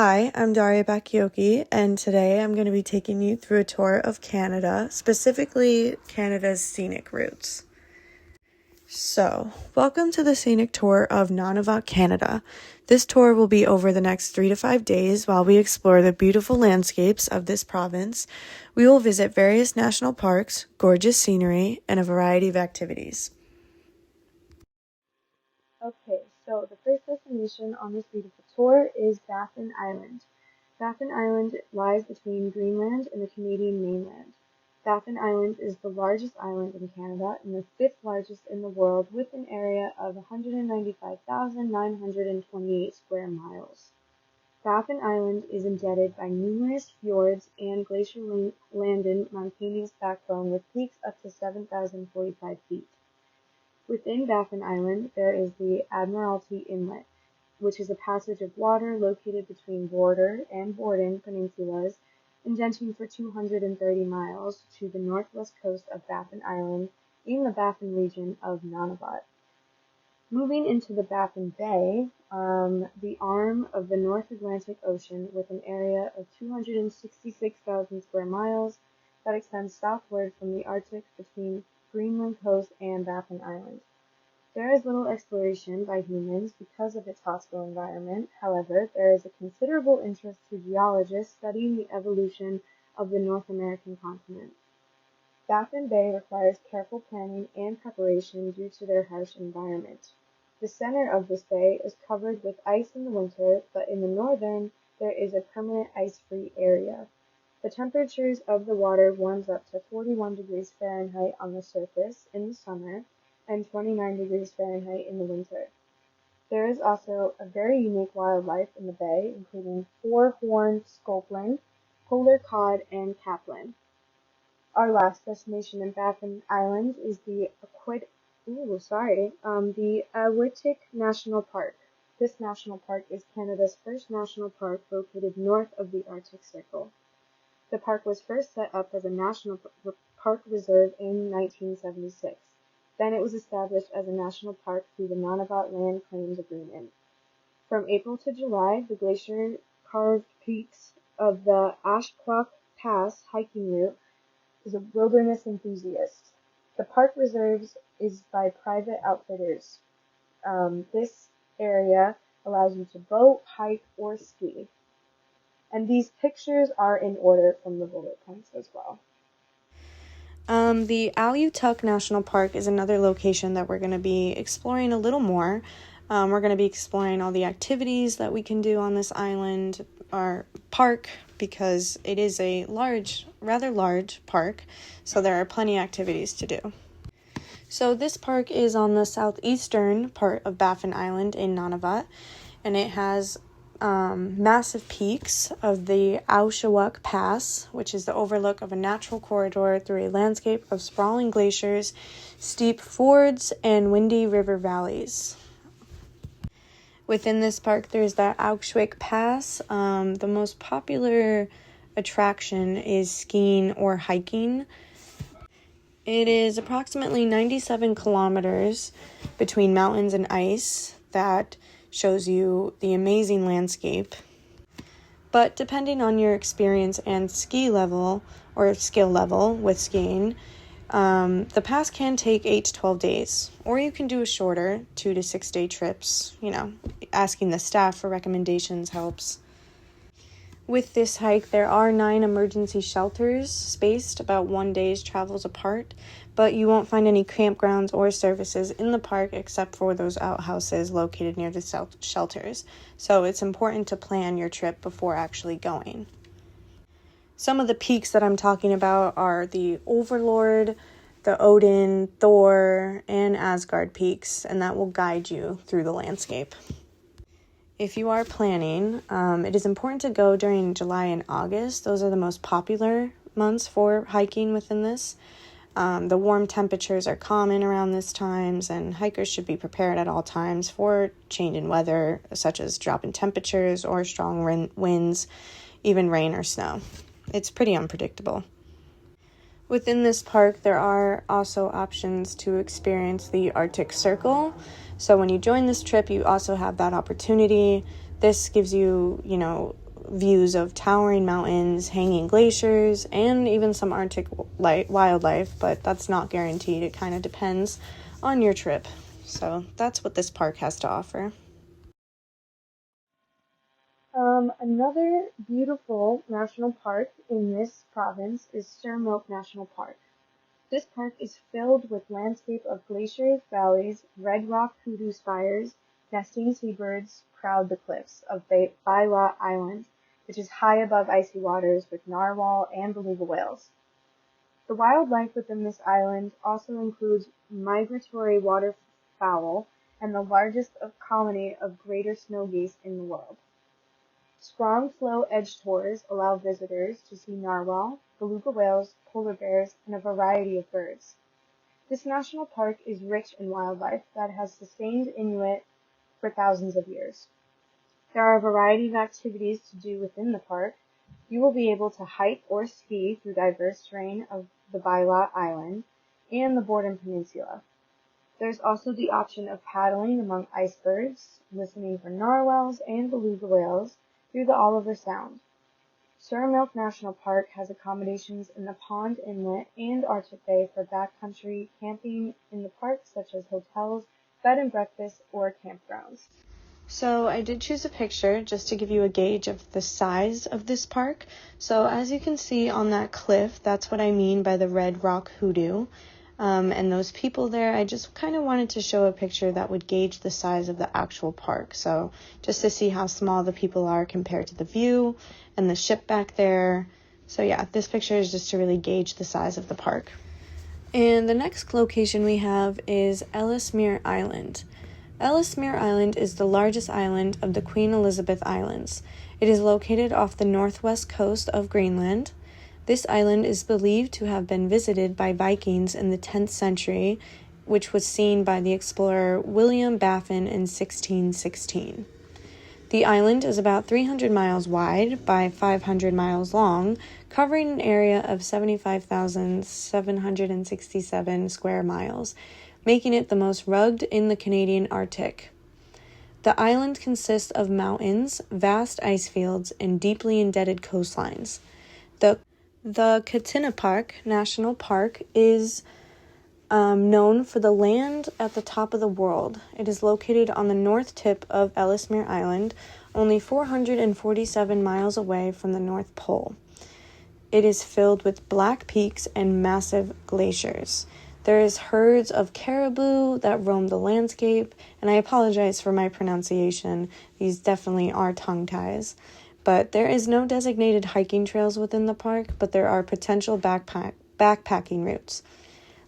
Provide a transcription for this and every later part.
Hi, I'm Daria Bakioki, and today I'm going to be taking you through a tour of Canada, specifically Canada's scenic routes. So, welcome to the scenic tour of Nunavut, Canada. This tour will be over the next 3 to 5 days while we explore the beautiful landscapes of this province. We will visit various national parks, gorgeous scenery, and a variety of activities. Okay, so the first destination on this beautiful tour is Baffin Island. Baffin Island lies between Greenland and the Canadian mainland. Baffin Island is the largest island in Canada and the fifth largest in the world with an area of 195,928 square miles. Baffin Island is indebted by numerous fjords and glacier-laden mountainous backbone with peaks up to 7,045 feet. Within Baffin Island there is the Admiralty Inlet, which is a passage of water located between Border and Borden peninsulas, indenting for 230 miles to the northwest coast of Baffin Island in the Baffin region of Nunavut. Moving into the Baffin Bay, the arm of the North Atlantic Ocean with an area of 266,000 square miles that extends southward from the Arctic between Greenland coast and Baffin Island. There is little exploration by humans because of its hostile environment. However, there is a considerable interest to geologists studying the evolution of the North American continent. Baffin Bay requires careful planning and preparation due to their harsh environment. The center of this bay is covered with ice in the winter, but in the northern there is a permanent ice-free area. The temperatures of the water warms up to 41 degrees Fahrenheit on the surface in the summer and 29 degrees Fahrenheit in the winter. There is also a very unique wildlife in the bay, including four-horned sculpin, polar cod, and caplin. Our last destination in Baffin Island is the Ahwetik National Park. This national park is Canada's first national park located north of the Arctic Circle. The park was first set up as a national park reserve in 1976. Then it was established as a national park through the Nunavut Land Claims Agreement. From April to July, the glacier-carved peaks of the Ashquack Pass hiking route is a wilderness enthusiast. The park reserves is by private outfitters. This area allows you to boat, hike, or ski. And these pictures are in order from the bullet points as well. The Ahwetik National Park is another location that we're going to be exploring a little more. We're going to be exploring all the activities that we can do on this island or park because it is a rather large park, so there are plenty of activities to do. So this park is on the southeastern part of Baffin Island in Nunavut, and it has massive peaks of the Ashquack Pass, which is the overlook of a natural corridor through a landscape of sprawling glaciers, steep fords, and windy river valleys. Within this park, there's the Ashquack Pass. The most popular attraction is skiing or hiking. It is approximately 97 kilometers between mountains and ice that shows you the amazing landscape. But depending on your experience and skill level with skiing, the pass can take 8 to 12 days, or you can do a shorter 2 to 6 day trips. Asking the staff for recommendations helps. With this hike, there are 9 emergency shelters spaced about 1 day's travels apart, but you won't find any campgrounds or services in the park except for those outhouses located near the shelters, so it's important to plan your trip before actually going. Some of the peaks that I'm talking about are the Overlord, the Odin, Thor, and Asgard peaks, and that will guide you through the landscape. If you are planning, it is important to go during July and August. Those are the most popular months for hiking within this. The warm temperatures are common around this times, and hikers should be prepared at all times for change in weather, such as drop in temperatures or strong winds, even rain or snow. It's pretty unpredictable. Within this park, there are also options to experience the Arctic Circle. So when you join this trip, you also have that opportunity. This gives you, views of towering mountains, hanging glaciers, and even some Arctic wildlife, but that's not guaranteed. It kind of depends on your trip. So that's what this park has to offer. Another beautiful national park in this province is Sturmilk National Park. This park is filled with landscape of glaciers, valleys, red rock hoodoo spires, nesting seabirds crowd the cliffs of Baiwa Island, which is high above icy waters with narwhal and beluga whales. The wildlife within this island also includes migratory waterfowl and the largest colony of greater snow geese in the world. Strong flow edge tours allow visitors to see narwhal, beluga whales, polar bears, and a variety of birds. This national park is rich in wildlife that has sustained Inuit for thousands of years. There are a variety of activities to do within the park. You will be able to hike or ski through diverse terrain of the Baiwa Island and the Borden Peninsula. There's also the option of paddling among icebergs, listening for narwhals and beluga whales through the Oliver Sound. Sturmilk National Park has accommodations in the Pond Inlet and Arctic Bay for backcountry camping in the park, such as hotels, bed and breakfast, or campgrounds. So I did choose a picture just to give you a gauge of the size of this park. So as you can see on that cliff, that's what I mean by the red rock hoodoo. And those people there, I just kind of wanted to show a picture that would gauge the size of the actual park. So just to see how small the people are compared to the view and the ship back there. So yeah, this picture is just to really gauge the size of the park. And the next location we have is Ellesmere Island. Ellesmere Island is the largest island of the Queen Elizabeth Islands. It is located off the northwest coast of Greenland. This island is believed to have been visited by Vikings in the 10th century, which was seen by the explorer William Baffin in 1616. The island is about 300 miles wide by 500 miles long, covering an area of 75,767 square miles, making it the most rugged in the Canadian Arctic. The island consists of mountains, vast ice fields, and deeply indented coastlines. The Kitinepark National Park is known for the land at the top of the world. It is located on the north tip of Ellesmere Island, only 447 miles away from the North Pole. It is filled with black peaks and massive glaciers. There is herds of caribou that roam the landscape, and I apologize for my pronunciation. These definitely are tongue ties. But there is no designated hiking trails within the park, but there are potential backpacking routes.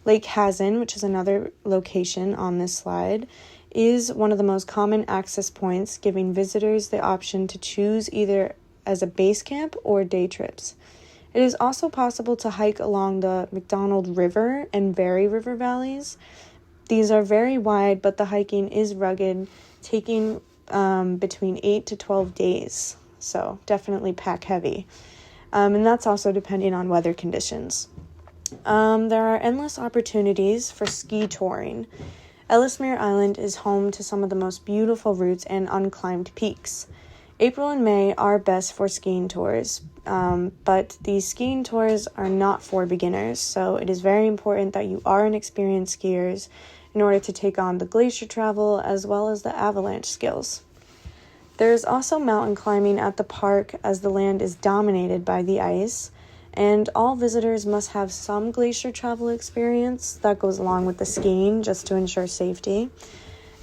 Lake Hazen, which is another location on this slide, is one of the most common access points, giving visitors the option to choose either as a base camp or day trips. It is also possible to hike along the McDonald River and Berry River valleys. These are very wide, but the hiking is rugged, taking between 8 to 12 days. So definitely pack heavy. And that's also depending on weather conditions. There are endless opportunities for ski touring. Ellesmere Island is home to some of the most beautiful routes and unclimbed peaks. April and May are best for skiing tours, but these skiing tours are not for beginners, so it is very important that you are an experienced skiers in order to take on the glacier travel as well as the avalanche skills. There is also mountain climbing at the park as the land is dominated by the ice, and all visitors must have some glacier travel experience that goes along with the skiing just to ensure safety.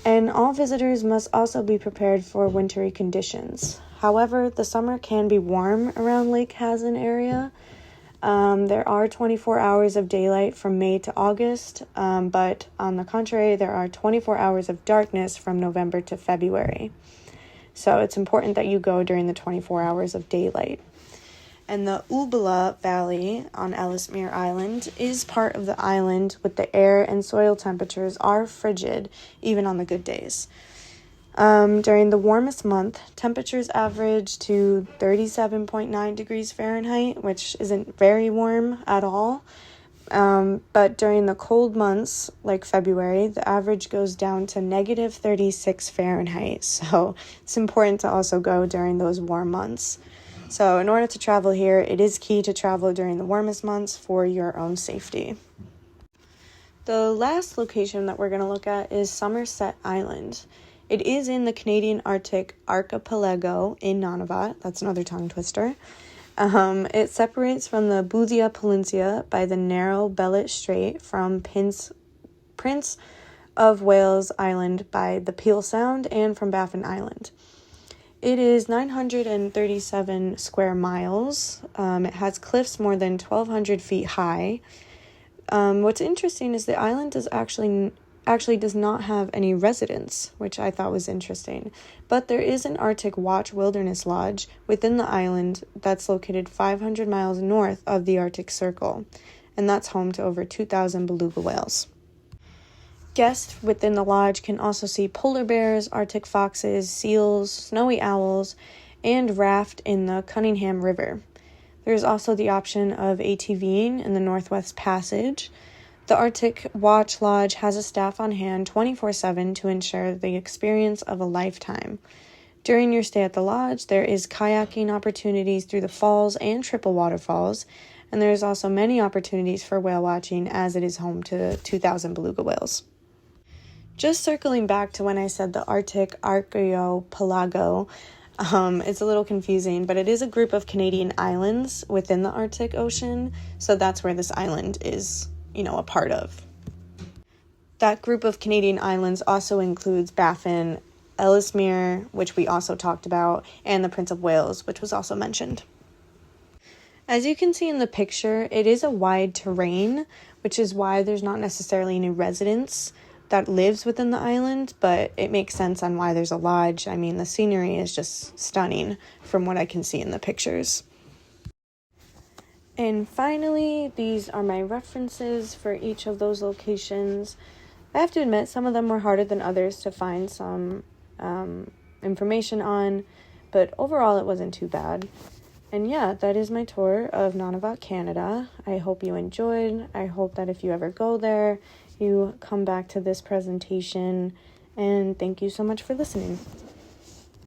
And all visitors must also be prepared for wintry conditions. However, the summer can be warm around Lake Hazen area. There are 24 hours of daylight from May to August, but on the contrary, there are 24 hours of darkness from November to February. So it's important that you go during the 24 hours of daylight. And the Ubala Valley on Ellesmere Island is part of the island with the air and soil temperatures are frigid, even on the good days. During the warmest month, temperatures average to 37.9 degrees Fahrenheit, which isn't very warm at all. But during the cold months, like February, the average goes down to negative 36 Fahrenheit. So it's important to also go during those warm months. So in order to travel here, it is key to travel during the warmest months for your own safety. The last location that we're going to look at is Somerset Island. It is in the Canadian Arctic archipelago in Nunavut. That's another tongue twister. It separates from the Boothia Peninsula by the narrow Bellot Strait, from Prince of Wales Island by the Peel Sound, and from Baffin Island. It is 937 square miles. It has cliffs more than 1,200 feet high. What's interesting is the island actually does not have any residents, which I thought was interesting. But there is an Arctic Watch Wilderness Lodge within the island that's located 500 miles north of the Arctic Circle, and that's home to over 2,000 beluga whales. Guests within the lodge can also see polar bears, Arctic foxes, seals, snowy owls, and raft in the Cunningham River. There's also the option of ATVing in the Northwest Passage. The Arctic Watch Lodge has a staff on hand 24/7 to ensure the experience of a lifetime. During your stay at the lodge, there is kayaking opportunities through the falls and triple waterfalls, and there is also many opportunities for whale watching, as it is home to 2,000 beluga whales. Just circling back to when I said the Arctic archipelago, it's a little confusing, but it is a group of Canadian islands within the Arctic Ocean, so that's where this island is, a part of. That group of Canadian islands also includes Baffin, Ellesmere, which we also talked about, and the Prince of Wales, which was also mentioned. As you can see in the picture, it is a wide terrain, which is why there's not necessarily any residents that lives within the island, but it makes sense on why there's a lodge. I mean, the scenery is just stunning from what I can see in the pictures. And finally, these are my references for each of those locations. I have to admit, some of them were harder than others to find some information on, but overall it wasn't too bad. And yeah, that is my tour of Nunavut, Canada. I hope you enjoyed. I hope that if you ever go there, you come back to this presentation, and thank you so much for listening.